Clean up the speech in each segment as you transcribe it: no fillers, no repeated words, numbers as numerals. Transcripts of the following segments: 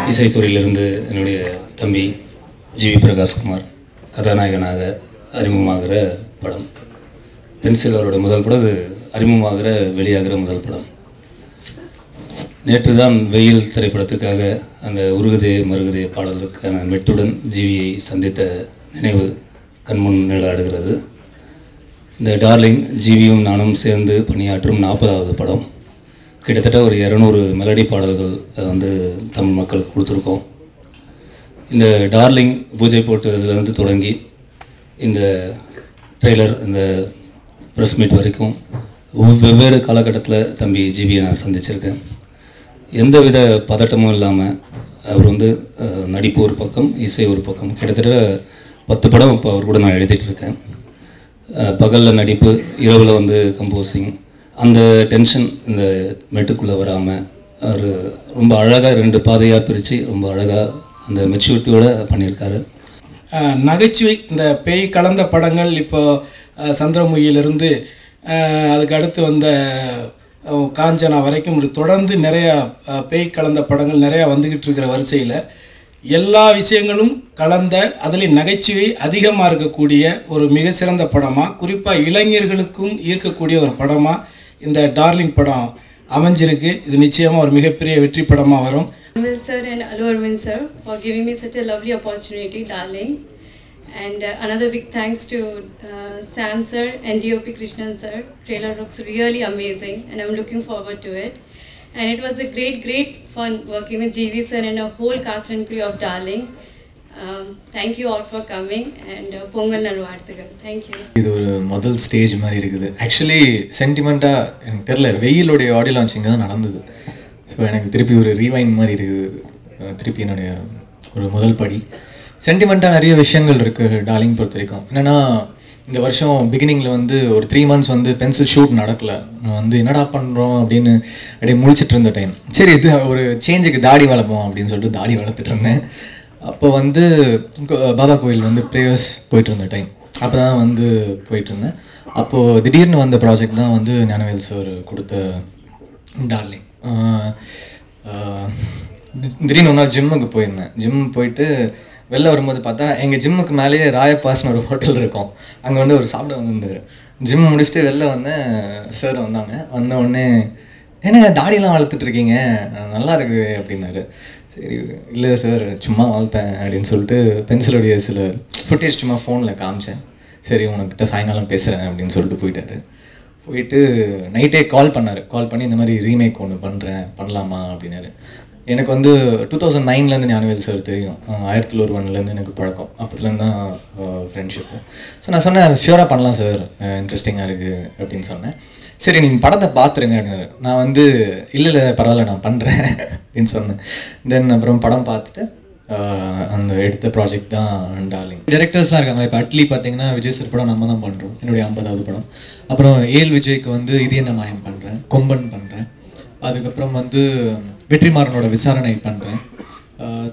இசைத்துறையிலிருந்து என்னுடைய தம்பி ஜிவி பிரகாஷ்குமார் கதாநாயகனாக அறிமுகமாகிற படம். பென்சில் அவருடைய முதல் படம், அறிமுகமாகிற வெளியாகிற முதல் படம். நேற்று தான் வெயில் திரைப்படத்துக்காக அந்த உருகுதே மருகுதே பாடலுக்கான மெட்டுடன் ஜிவியை சந்தித்த நினைவு கண்முன் நிழலாடுகிறது. இந்த டார்லிங் ஜிவியும் நானும் சேர்ந்து பணியாற்றும் 40வது படம். கிட்டத்தட்ட ஒரு 200 மெலடி பாடல்கள் வந்து தமிழ் மக்களுக்கு கொடுத்துருக்கோம். இந்த டார்லிங் பூஜை போட்டதுலேருந்து தொடங்கி இந்த ட்ரெய்லர், இந்த ப்ரெஸ் மீட் வரைக்கும் வெவ்வேறு காலகட்டத்தில் தம்பி ஜிபியை நான் சந்திச்சிருக்கேன். எந்தவித பதட்டமும் இல்லாமல் அவர் வந்து நடிப்பு ஒரு பக்கம், இசை ஒரு பக்கம், கிட்டத்தட்ட 10 படம் இப்போ அவர் கூட நான் எழுதிட்டு இருக்கேன். பகலில் நடிப்பு, இரவில் வந்து கம்போசிங், அந்த டென்ஷன் இந்த மெட்டுக்குள்ளே வராமல் அவர் ரொம்ப அழகாக 2 பாதையாக பிரித்து ரொம்ப அழகாக அந்த மெச்சூரிட்டியோடு பண்ணியிருக்காரு. நகைச்சுவை, இந்த பேய் கலந்த படங்கள் இப்போ சந்திரமுகியிலிருந்து அதுக்கு அடுத்து வந்த காஞ்சனா வரைக்கும் தொடர்ந்து நிறையா பேய் கலந்த படங்கள் நிறையா வந்துக்கிட்டு இருக்கிற வரிசையில் எல்லா விஷயங்களும் கலந்த, அதில் நகைச்சுவை அதிகமாக இருக்கக்கூடிய ஒரு மிக சிறந்த படமாக, குறிப்பாக இளைஞர்களுக்கும் ஈர்க்கக்கூடிய ஒரு படமாக இந்த டார்லிங் படம் அமைஞ்சிருக்கு. இது நிச்சயமாக ஒரு மிகப்பெரிய வெற்றி படமாக வரும். Sir and Allu Arvind sir for giving me such a lovely opportunity, Darling. And another big thanks to Sam sir and DOP Krishnan sir. Trailer looks really amazing and I'm looking forward to it. And it was a great fun working with GV sir and a whole cast and crew of Darling. Thank you all for coming and Pongal Nalvarthagal. Thank you. இது ஒரு முதல் stage மாதிரி இருக்குது. Actually சென்டிமெண்ட்டாக எனக்கு தெரில, வெயிலோடைய audio launching தான் நடந்தது. So எனக்கு திருப்பி ஒரு ரீவைண்ட் மாதிரி இருக்குது. திருப்பி என்னுடைய ஒரு முதல் படி. சென்டிமெண்ட்டாக நிறைய விஷயங்கள் இருக்குது டார்லிங் பொறுத்த வரைக்கும். என்னென்னா, இந்த வருஷம் பிகினிங்கில் வந்து ஒரு 3 months வந்து பென்சில் ஷூட் நடக்கலை. வந்து என்னடா பண்ணுறோம் அப்படின்னு அப்படியே முழிச்சிட்டு இருந்த டைம். சரி, இது ஒரு சேஞ்சுக்கு தாடி வளர்ப்போம் அப்படின்னு சொல்லிட்டு தாடி வளர்த்துட்டு இருந்தேன். அப்போ வந்து பாபா கோயில் வந்து ப்ரேயர்ஸ் போயிட்டு இருந்த டைம். அப்போ தான் வந்து போயிட்டுருந்தேன். அப்போது திடீர்னு வந்த ப்ராஜெக்ட் தான் வந்து ஞானவேல் சார் கொடுத்த டார்லிங். திடீர்னு ஒரு நாள் ஜிம்முக்கு போயிருந்தேன். ஜிம் போயிட்டு வெளில வரும்போது பார்த்தா எங்கள் ஜிம்முக்கு மேலேயே ராயப்பாஸ்னு ஒரு ஹோட்டல் இருக்கும். அங்கே வந்து ஒரு சாப்பிட வந்திருந்தார். ஜிம் முடிச்சுட்டு வெளில வந்தேன். சார் வந்தாங்க. வந்த உடனே, என்ன தாடியெல்லாம் வளர்த்துட்ருக்கீங்க, நல்லா இருக்கு அப்படின்னாரு. சரி, இல்லை சார் சும்மா வளர்த்தேன் அப்படின்னு சொல்லிட்டு பென்சிலுடைய சில ஃபுட்டேஜ் சும்மா ஃபோனில் காமிச்சேன். சரி, உனக்கிட்ட சாயங்காலம் பேசுகிறேன் அப்படின்னு சொல்லிட்டு போயிட்டாரு. போயிட்டு நைட்டே கால் பண்ணார். கால் பண்ணி இந்த மாதிரி ரீமேக் ஒன்று பண்ணலாமா அப்படின்னாரு. எனக்கு வந்து 2009 ஞானவேல் சார் தெரியும். 1001 எனக்கு பழக்கம். அப்போத்துலேருந்து தான் ஃப்ரெண்ட்ஷிப்பு. ஸோ நான் சொன்னேன், ஷியூராக பண்ணலாம் சார், இன்ட்ரெஸ்டிங்காக இருக்குது அப்படின்னு சொன்னேன். சரி, நீங்கள் படத்தை பார்த்துருங்க அப்படின்னாரு. நான் வந்து இல்லை பரவாயில்ல நான் பண்ணுறேன் அப்படின்னு சொன்னேன். தென் அப்புறம் படம் பார்த்துட்டு அந்த எடுத்த ப்ராஜெக்ட் தான் டார்லிங். டைரக்டர்ஸ்லாம் இருக்காங்க. இப்போ அட்லி பார்த்தீங்கன்னா விஜய் சார் படம் நம்ம தான் பண்ணுறோம், என்னுடைய 50வது படம். அப்புறம் ஏல் விஜய்க்கு வந்து இது என்ன மாயம் பண்ணுறேன், கொம்பன் பண்ணுறேன். அதுக்கப்புறம் வந்து வெற்றிமாறனோட விசாரணை பண்ணுறேன்.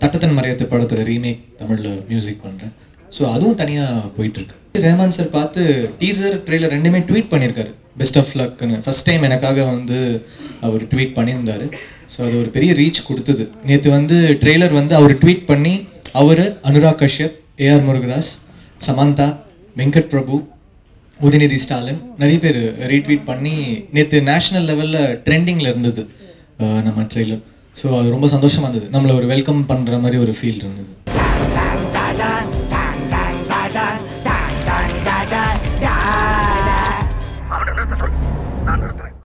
தட்டத்தன் மறையத்து படத்தோட ரீமேக் தமிழில் மியூசிக் பண்ணுறேன். ஸோ அதுவும் தனியாக போயிட்டுருக்கு. ரஹ்மான் சார் பார்த்து டீசர் ட்ரெய்லர் ரெண்டுமே ட்வீட் பண்ணியிருக்காரு, பெஸ்ட் ஆஃப் லக்னு. ஃபஸ்ட் டைம் எனக்காக வந்து அவர் ட்வீட் பண்ணியிருந்தார். ஸோ அது ஒரு பெரிய ரீச் கொடுத்தது. நேற்று வந்து ட்ரெய்லர் வந்து அவர் ட்வீட் பண்ணி அவர், அனுராக் கஷ்யப், ஏஆர் முருகதாஸ், சமந்தா, வெங்கட் பிரபு, உதயநிதி ஸ்டாலின் நிறைய பேர் ரீட்வீட் பண்ணி நேற்று நேஷ்னல் லெவலில் ட்ரெண்டிங்கில் இருந்தது நம்ம ட்ரெய்லர். ஸோ அது ரொம்ப சந்தோஷமாக இருந்தது. நம்மளை ஒரு வெல்கம் பண்ணுற மாதிரி ஒரு ஃபீல் இருந்தது.